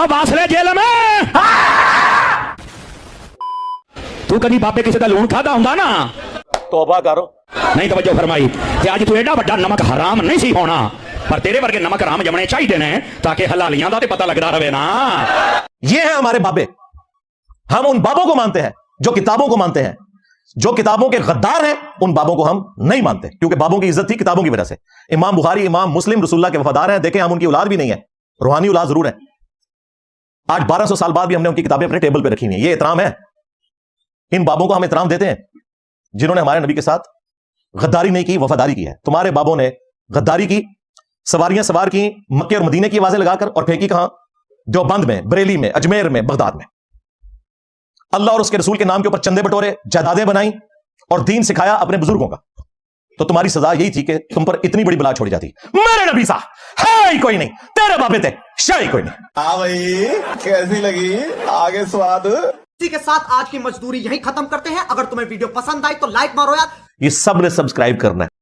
वासले jail में तू कभी बाबे किसी का लून खाता हुंदा ना तौबा करो नहीं तवज्जो फरमाई ते आज तू एडा वड्डा नमक हराम नहीं सी होना पर तेरे वर्गे नमक हराम जमने चाहिए ने ताकि हलालियां दा ते पता लगदा रहे ना। ये है हमारे बाबे। हम उन बाबों को मानते हैं जो किताबों को मानते हैं। जो किताबों के गद्दार हैं उन बाबों को हम नहीं मानते, क्योंकि बाबों की इज्जत थी किताबों की वजह से। इमाम बुखारी, इमाम मुस्लिम रसूलुल्लाह के वफादार हैं। देखें, हम उनकी औलाद भी नहीं है, रूहानी औलाद जरूर है। आज 1200 साल बाद भी हमने उनकी किताबें अपने टेबल पे रखी हुई हैं। ये इतराम है। इन बाबों को हम इतराम देते हैं जिन्होंने हमारे नबी के साथ गद्दारी नहीं की, वफादारी की है। तुम्हारे बाबों ने गद्दारी की, सवारियां सवार की मक्के और मदीने की आवाजें लगाकर, और फेंकी कहां? देवबंद में, बरेली में, अजमेर में, बगदाद में। अल्लाह और उसके रसूल के नाम के ऊपर चंदे बटोरे, जायदादें बनाई और दीन सिखाया अपने बुजुर्गों का। तो तुम्हारी सजा यही थी कि तुम पर इतनी बड़ी बला छोड़ी जाती। मेरे नबी साहब है ही कोई नहीं, तेरे बाबे थे शाही कोई नहीं। हाँ भाई, कैसी लगी आगे स्वाद? इसी के साथ आज की मजदूरी यहीं खत्म करते हैं। अगर तुम्हें वीडियो पसंद आई तो लाइक मारो यार। ये सब ने सब्सक्राइब करना है।